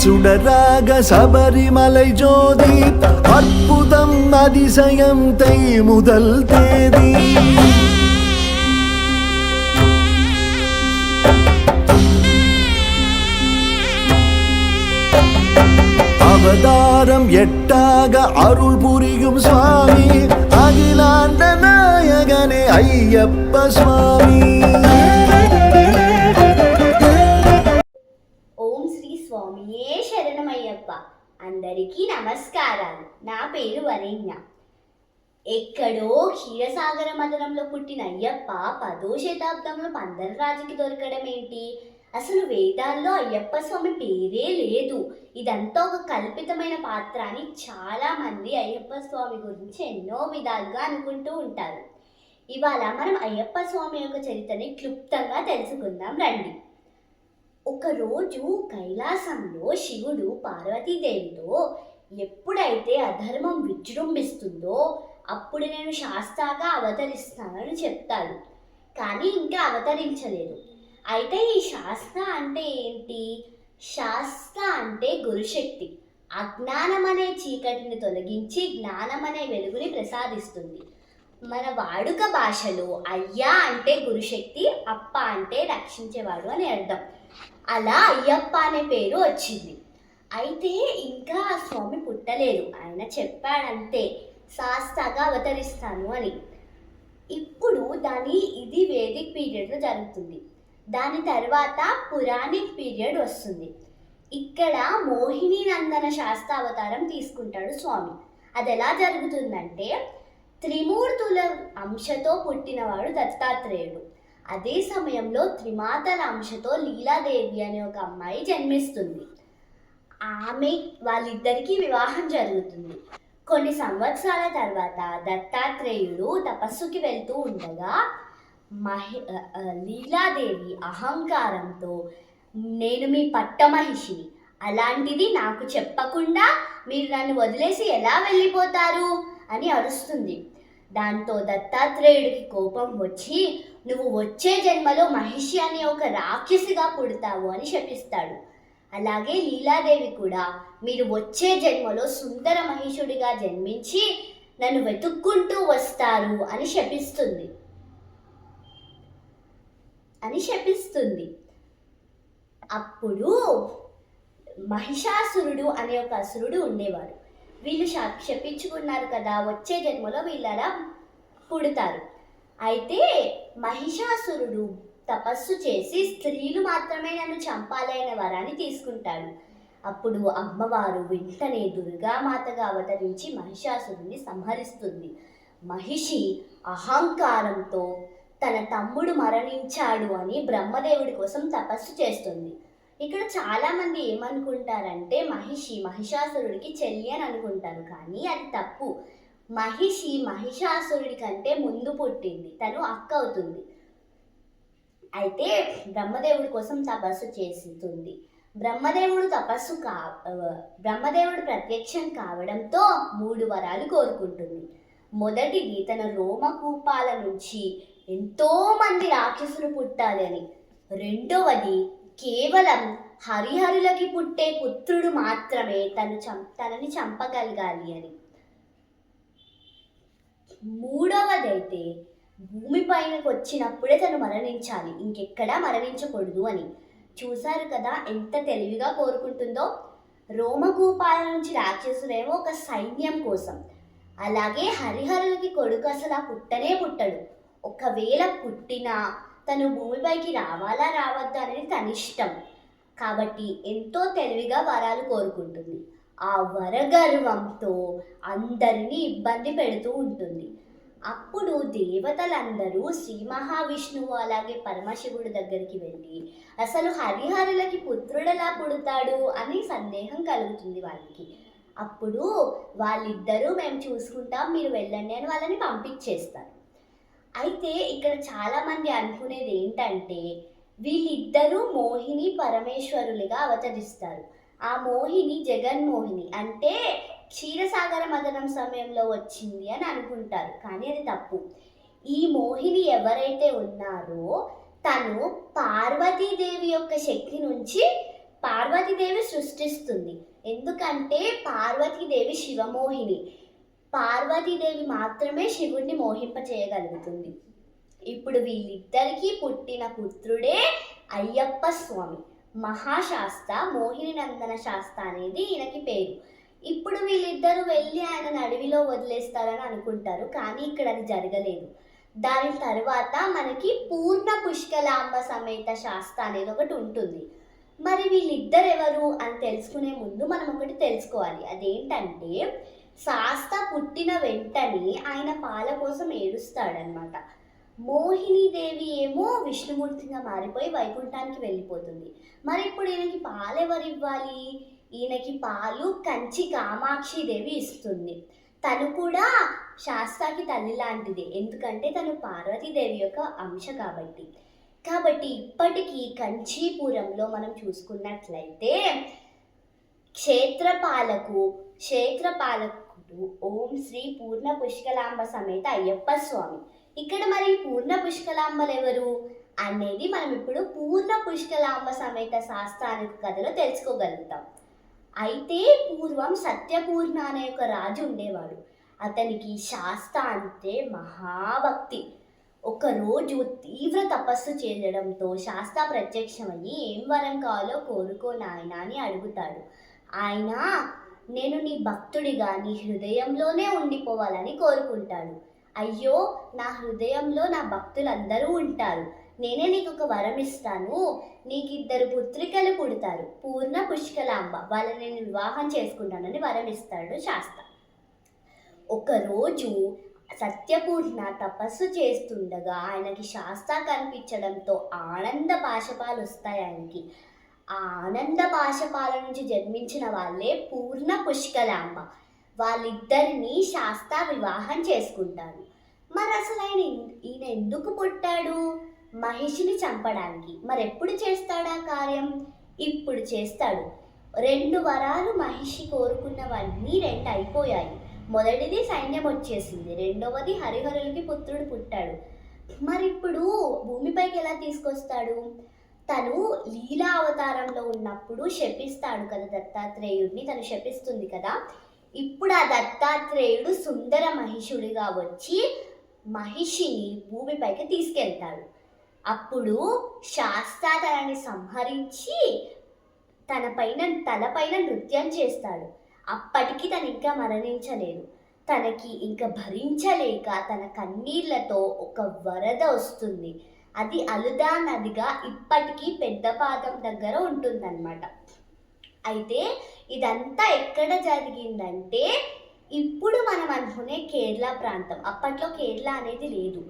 சுடராக சபரிமலை ஜோதி அற்புதம் அதிசயம் தை முதல் தேதி அவதாரம் எட்டாக அருள் புரியும் சுவாமி அகிலாண்ட நாயகனே ஐயப்ப சுவாமி. ఓం శ్రీ స్వామియే శరణమయ్యప్ప. అందరికీ నమస్కారాలు. నా పేరు వరేణ్య. ఎక్కడో క్షీరసాగర మదనంలో పుట్టిన అయ్యప్ప 10వ శతాబ్దంలో పందలరాజుకి దొరకడం ఏంటి? అసలు వేదాల్లో అయ్యప్ప స్వామి పేరే లేదు. ఇదంతా ఒక కల్పితమైన పాత్ర అని చాలామంది అయ్యప్ప స్వామి గురించి ఎన్నో విధాలుగా అనుకుంటూ ఉంటారు. ఇవాళ మనం అయ్యప్ప స్వామి యొక్క చరిత్రని క్లుప్తంగా తెలుసుకుందాం రండి. ఒకరోజు కైలాసంలో శివుడు పార్వతీదేవితో ఎప్పుడైతే అధర్మం విజృంభిస్తుందో అప్పుడు నేను శాస్త్రాగా అవతరిస్తానని చెప్తాడు. కానీ ఇంకా అవతరించలేదు. అయితే ఈ శాస్త్ర అంటే ఏంటి? శాస్త్ర అంటే గురుశక్తి. అజ్ఞానం అనే చీకటిని తొలగించి జ్ఞానం అనే వెలుగుని ప్రసాదిస్తుంది. మన వాడుక భాషలో అయ్యా అంటే గురుశక్తి, అప్ప అంటే రక్షించేవాడు అని అర్థం. అలా అయ్యప్ప అనే పేరు వచ్చింది. అయితే ఇంకా ఆ స్వామి పుట్టలేదు. ఆయన చెప్పాడంతే శాస్త్రగా అవతరిస్తాను అని. ఇప్పుడు ఇది వేదిక్ పీరియడ్లో జరుగుతుంది. దాని తర్వాత పురాణిక్ పీరియడ్ వస్తుంది. ఇక్కడ మోహిని నందన శాస్త్ర అవతారం తీసుకుంటాడు స్వామి. అది ఎలా జరుగుతుందంటే త్రిమూర్తుల అంశతో పుట్టినవాడు దత్తాత్రేయుడు. అదే సమయంలో త్రిమాతల అంశతో లీలాదేవి అనే ఒక అమ్మాయి జన్మిస్తుంది. వాళ్ళిద్దరికీ వివాహం జరుగుతుంది. కొన్ని సంవత్సరాల తర్వాత దత్తాత్రేయుడు తపస్సుకి వెళ్తూ ఉండగా లీలాదేవి అహంకారంతో నేను మీ పట్టమహిషిని, అలాంటిది నాకు చెప్పకుండా మీరు నన్ను వదిలేసి ఎలా వెళ్ళిపోతారు అని అరుస్తుంది. దాంతో దత్తాత్రేయుడికి కోపం వచ్చి నువ్వు వచ్చే జన్మలో మహిషి అనే ఒక రాక్షసిగా పుడతావు అని శపిస్తాడు. అలాగే లీలాదేవి కూడా మీరు వచ్చే జన్మలో సుందర మహిషుడిగా జన్మించి నన్ను వెతుక్కుంటూ వస్తారు అని శపిస్తుంది. అప్పుడు మహిషాసురుడు అనే ఒక అసురుడు ఉండేవాడు. వీళ్ళు శపించుకున్నారు కదా, వచ్చే జన్మలో వీళ్ళలా పుడతారు. అయితే మహిషాసురుడు తపస్సు చేసి స్త్రీలు మాత్రమే నన్ను చంపాలైన వరాన్ని తీసుకుంటాడు. అప్పుడు అమ్మవారు వెంటనే దుర్గామాతగా అవతరించి మహిషాసురుడిని సంహరిస్తుంది. మహిషి అహంకారంతో తన తమ్ముడు మరణించాడు అని బ్రహ్మదేవుడి కోసం తపస్సు చేస్తుంది. ఇక్కడ చాలామంది ఏమనుకుంటారంటే మహిషాసురుడికి చెల్లి అని అనుకుంటారు. కానీ అది తప్పు. మహిషాసురుడి కంటే ముందు పుట్టింది, తను అక్క అవుతుంది. అయితే బ్రహ్మదేవుడి కోసం తపస్సు చేస్తుంది. బ్రహ్మదేవుడు ప్రత్యక్షం కావడంతో 3 వరాలు కోరుకుంటుంది. మొదటిది తన రోమకూపాల నుంచి ఎంతో మంది రాక్షసులు పుట్టాలి అని. రెండవది కేవలం హరిహరులకి పుట్టే పుత్రుడు మాత్రమే తనని చంపగలగాలి అని. మూడవదైతే భూమిపైనకు వచ్చినప్పుడే తను మరణించాలి, ఇంకెక్కడా మరణించకూడదు అని. చూశారు కదా ఎంత తెలివిగా కోరుకుంటుందో. రోమకూపాల నుంచి రాక్షసులేమో ఒక సైన్యం కోసం, అలాగే హరిహరులకి కొడుకు అసలు పుట్టనే పుట్టడు. ఒకవేళ పుట్టినా తను భూమిపైకి రావాలా రావద్దా అనేది తన ఇష్టం. కాబట్టి ఎంతో తెలివిగా వరాలు కోరుకుంటుంది. ఆ వరగర్వంతో అందరినీ ఇబ్బంది పెడుతూ ఉంటుంది. అప్పుడు దేవతలందరూ శ్రీ మహావిష్ణువు అలాగే పరమశివుడి దగ్గరికి వెళ్ళి అసలు హరిహరులకి పుత్రుడెలా పుడతాడు అని సందేహం కలుగుతుంది వాళ్ళకి. అప్పుడు వాళ్ళిద్దరూ మేము చూసుకుంటాం, మీరు వెళ్ళండి అని వాళ్ళని పంపించేస్తారు. అయితే ఇక్కడ చాలామంది అనుకునేది ఏంటంటే వీళ్ళిద్దరూ మోహిని పరమేశ్వరులుగా అవతరిస్తారు. ఆ మోహిని జగన్మోహిని అంటే క్షీరసాగర మదనం సమయంలో వచ్చింది అని అనుకుంటారు. కానీ అది తప్పు. ఈ మోహిని ఎవరైతే ఉన్నారో తను పార్వతీదేవి యొక్క శక్తి నుంచి పార్వతీదేవి సృష్టిస్తుంది. ఎందుకంటే పార్వతీదేవి శివమోహిని. పార్వతీదేవి మాత్రమే శివుణ్ణి మోహింప చేయగలుగుతుంది. ఇప్పుడు వీళ్ళిద్దరికీ పుట్టిన పుత్రుడే అయ్యప్ప స్వామి. మహాశాస్త, మోహిని నందన శాస్త అనేది ఈయనకి పేరు. ఇప్పుడు వీళ్ళిద్దరూ వెళ్ళి ఆయన అడవిలో వదిలేస్తారని అనుకుంటారు, కానీ ఇక్కడ అది జరగలేదు. దాని తర్వాత మనకి పూర్ణ పుష్కలాంబ సమేత శాస్త అనేది ఒకటి ఉంటుంది. మరి వీళ్ళిద్దరు ఎవరు అని తెలుసుకునే ముందు మనం ఒకటి తెలుసుకోవాలి. అదేంటంటే శాస్త పుట్టిన వెంటనే ఆయన పాల కోసం ఏడుస్తాడనమాట. మోహినీదేవి ఏమో విష్ణుమూర్తిగా మారిపోయి వైకుంఠానికి వెళ్ళిపోతుంది. మరి ఇప్పుడు ఈయనకి పాలు ఎవరు ఇవ్వాలి? ఈయనకి పాలు కంచి కామాక్షిదేవి ఇస్తుంది. తను కూడా శాస్త్రాకి తల్లి లాంటిది, ఎందుకంటే తను పార్వతీదేవి యొక్క అంశ కాబట్టి ఇప్పటికీ కంచీపురంలో మనం చూసుకున్నట్లయితే క్షేత్రపాలకుడు ఓం శ్రీ పూర్ణ పుష్కలాంబ సమేత అయ్యప్ప స్వామి. ఇక్కడ మరి పూర్ణ పుష్కలాంబలు ఎవరు అనేది మనం ఇప్పుడు పూర్ణ పుష్కలాంబ సమేత శాస్త్రానికి కథలో తెలుసుకోగలుగుతాం. అయితే పూర్వం సత్యపూర్ణ అనే ఒక రాజు ఉండేవాడు. అతనికి శాస్త అంటే మహాభక్తి. ఒకరోజు తీవ్ర తపస్సు చేయడంతో శాస్త ప్రత్యక్షమయ్యి ఏం వరం కావాలో కోరుకో నాయనా అని అడుగుతాడు. ఆయన నేను నీ భక్తుడిగా నీ హృదయంలోనే ఉండిపోవాలని కోరుకుంటాడు. అయ్యో, నా హృదయంలో నా భక్తులందరూ ఉంటారు, నేనే నీకు ఒక వరం ఇస్తాను, నీకు 2 పుత్రికలు పుడతారు, పూర్ణ పుష్కలాంబ, వాళ్ళని నేను వివాహం చేసుకుంటానని వరం ఇస్తాడు శాస్త. ఒకరోజు సత్యపూర్ణ తపస్సు చేస్తుండగా ఆయనకి శాస్త కనిపించడంతో ఆనంద బాష్పాలు వస్తాయి ఆయనకి. ఆ ఆనంద బాష్పాల నుంచి జన్మించిన వాళ్ళే పూర్ణ పుష్కలాంబ. వాళ్ళిద్దరిని శాస్త వివాహం చేసుకుంటారు. మరి అసలు ఈయన ఎందుకు పుట్టాడు? మహిషిని చంపడానికి. మరి ఎప్పుడు చేస్తాడా కార్యం? ఇప్పుడు చేస్తాడు. 2 వరాలు మహిషి కోరుకున్నవన్నీ 2 అయిపోయాయి. మొదటిది సైన్యం వచ్చేసింది, రెండవది హరిహరులకి పుత్రుడు పుట్టాడు. మరి ఇప్పుడు భూమిపైకి ఎలా తీసుకొస్తాడు? తను లీలా అవతారంలో ఉన్నప్పుడు శపిస్తాడు కదా దత్తాత్రేయుడిని, తను శపిస్తుంది కదా. ఇప్పుడు ఆ దత్తాత్రేయుడు సుందర మహిషుడిగా వచ్చి మహిషిని భూమిపైకి తీసుకెళ్తాడు. అప్పుడు శాస్త తనని సంహరించి తలపైన నృత్యం చేస్తాడు. అప్పటికి తను ఇంకా మరణించలేదు. తనకి ఇంకా భరించలేక తన కన్నీళ్లతో ఒక వరద వస్తుంది. అది అలుదా నదిగా ఇప్పటికీ పెద్దపాదం దగ్గర ఉంటుందన్నమాట. అయితే ఇదంతా ఎక్కడ జరిగిందంటే ఇప్పుడు మనం అనుకునే కేరళ ప్రాంతం. అప్పట్లో కేరళ అనేది లేదు.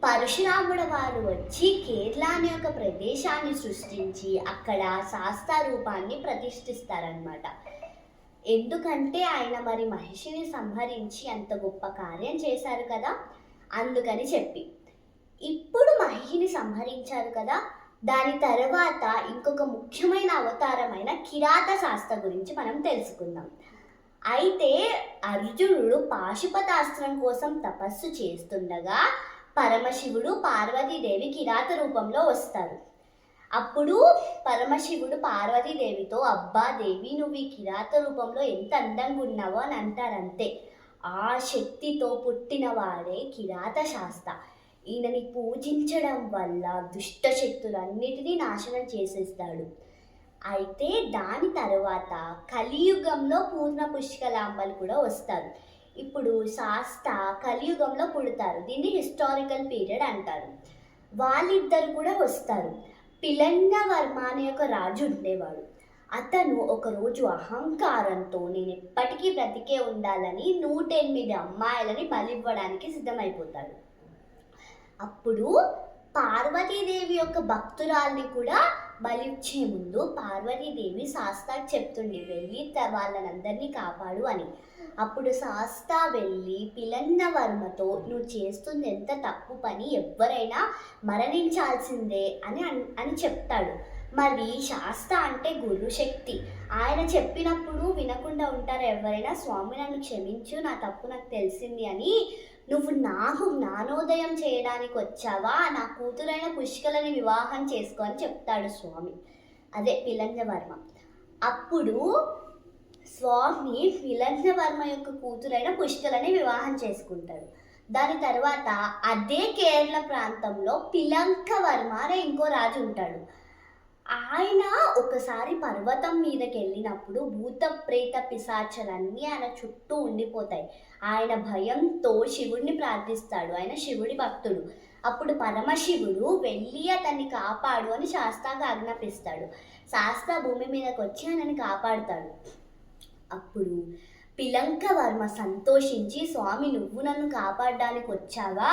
పరశురాముడు వారు వచ్చి కేరళ అనే ఒక ప్రదేశాన్ని సృష్టించి అక్కడ శాస్త రూపాన్ని ప్రతిష్ఠిస్తారనమాట. ఎందుకంటే ఆయన మరి మహిషిని సంహరించి అంత గొప్ప కార్యం చేశారు కదా, అందుకని చెప్పి. ఇప్పుడు మహిషిని సంహరించారు కదా, దాని తర్వాత ఇంకొక ముఖ్యమైన అవతారమైన కిరాత శాస్త్ర గురించి మనం తెలుసుకుందాం. అయితే అర్జునుడు పాశుపతాస్త్రం కోసం తపస్సు చేస్తుండగా పరమశివుడు పార్వతీదేవి కిరాత రూపంలో వస్తారు. అప్పుడు పరమశివుడు పార్వతీదేవితో, అబ్బా దేవి, నువ్వు ఈ కిరాత రూపంలో ఎంత అందంగా ఉన్నావో అని అంటారంతే. ఆ శక్తితో పుట్టిన వాడే కిరాత శాస్త్ర. ఈయనని పూజించడం వల్ల దుష్ట శక్తులన్నిటినీ నాశనం చేసేస్తాడు. అయితే దాని తర్వాత కలియుగంలో పూర్ణ పుష్కలాంబలు కూడా వస్తారు. ఇప్పుడు శాస్త కలియుగంలో పుడతారు. దీన్ని హిస్టారికల్ పీరియడ్ అంటారు. వాళ్ళిద్దరు కూడా వస్తారు. పిలన్నవర్మ అనే ఒక రాజు ఉండేవాడు. అతను ఒకరోజు అహంకారంతో నేను ఎప్పటికీ బ్రతికే ఉండాలని 108 అమ్మాయిలని బలివ్వడానికి సిద్ధమైపోతాడు. అప్పుడు పార్వతీదేవి యొక్క భక్తురాల్ని కూడా బలిచ్చే ముందు పార్వతీదేవి శాస్త్రాకి చెప్తుండే, వెళ్ళి వాళ్ళనందరినీ కాపాడు అని. అప్పుడు శాస్త వెళ్ళి పిలన్నవర్మతో, నువ్వు చేస్తుంది ఎంత తప్పు పని, ఎవరైనా మరణించాల్సిందే అని చెప్తాడు. మరి శాస్త అంటే గురుశక్తి. ఆయన చెప్పినప్పుడు వినకుండా ఉంటారు ఎవరైనా? స్వామి నన్ను క్షమించు, నా తప్పు నాకు తెలిసింది అని. నువ్వు నాకు జ్ఞానోదయం చేయడానికి వచ్చావా? నా కూతురైన పుష్కలని వివాహం చేసుకో అని చెప్తాడు స్వామి, అదే పిలంజవర్మ. అప్పుడు స్వామి విలంజవర్మ యొక్క కూతురైన పుష్కలని వివాహం చేసుకుంటాడు. దాని తర్వాత అదే కేరళ ప్రాంతంలో పిలంకవర్మ అనే ఇంకో రాజు ఉంటాడు. ఆయన ఒకసారి పర్వతం మీదకి వెళ్ళినప్పుడు భూత ప్రేత పిశాచాలన్నీ ఆయన చుట్టూ ఉండిపోతాయి. ఆయన భయంతో శివుడిని ప్రార్థిస్తాడు. ఆయన శివుడి భక్తుడు. అప్పుడు పరమశివుడు వెళ్ళి అతన్ని కాపాడు అని శాస్తాగా ఆజ్ఞాపిస్తాడు. శాస్తా భూమి మీదకి వచ్చి ఆయనని కాపాడుతాడు. అప్పుడు పిలంకవర్మ సంతోషించి, స్వామి నువ్వు నన్ను కాపాడడానికి వచ్చావా,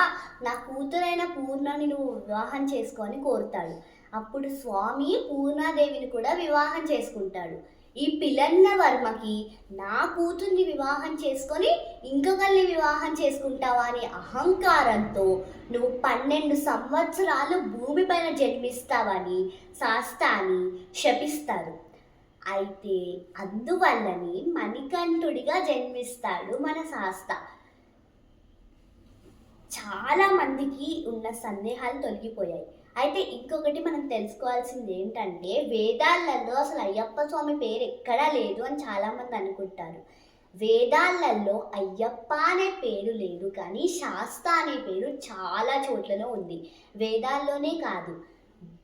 నా కూతురైన పూర్ణని నువ్వు వివాహం చేసుకొని కోరుతాడు. అప్పుడు స్వామి పూర్ణాదేవిని కూడా వివాహం చేసుకుంటాడు. ఈ పిలన్నవర్మకి నా కూతుర్ని వివాహం చేసుకొని ఇంకొకరిని వివాహం చేసుకుంటావా అని అహంకారంతో నువ్వు 12 సంవత్సరాలు భూమిపైన జన్మిస్తావని శాస్తాని శపిస్తారు. అయితే అందువల్లని మణికంఠుడిగా జన్మిస్తాడు మన శాస్త. చాలా మందికి ఉన్న సందేహాలు తొలగిపోయాయి. అయితే ఇంకొకటి మనం తెలుసుకోవాల్సింది ఏంటంటే, వేదాలలో అసలు అయ్యప్ప స్వామి పేరు ఎక్కడా లేదు అని చాలామంది అనుకుంటారు. వేదాలలో అయ్యప్ప అనే పేరు లేదు, కానీ శాస్త అనే పేరు చాలా చోట్లలో ఉంది. వేదాల్లోనే కాదు,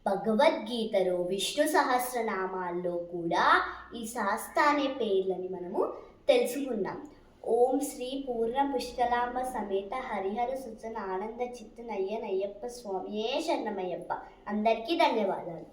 భగవద్గీతలో విష్ణు సహస్రనామాల్లో కూడా ఈ శాస్త అనే పేర్లని మనము తెలుసుకున్నాం. ఓం శ్రీ పూర్ణ పుష్కలాంబ సమేత హరిహర సుచన ఆనంద చిత్తనయ్య నయ్యప్ప స్వామియే శరణమయ్యప్ప. అందరికీ ధన్యవాదాలు.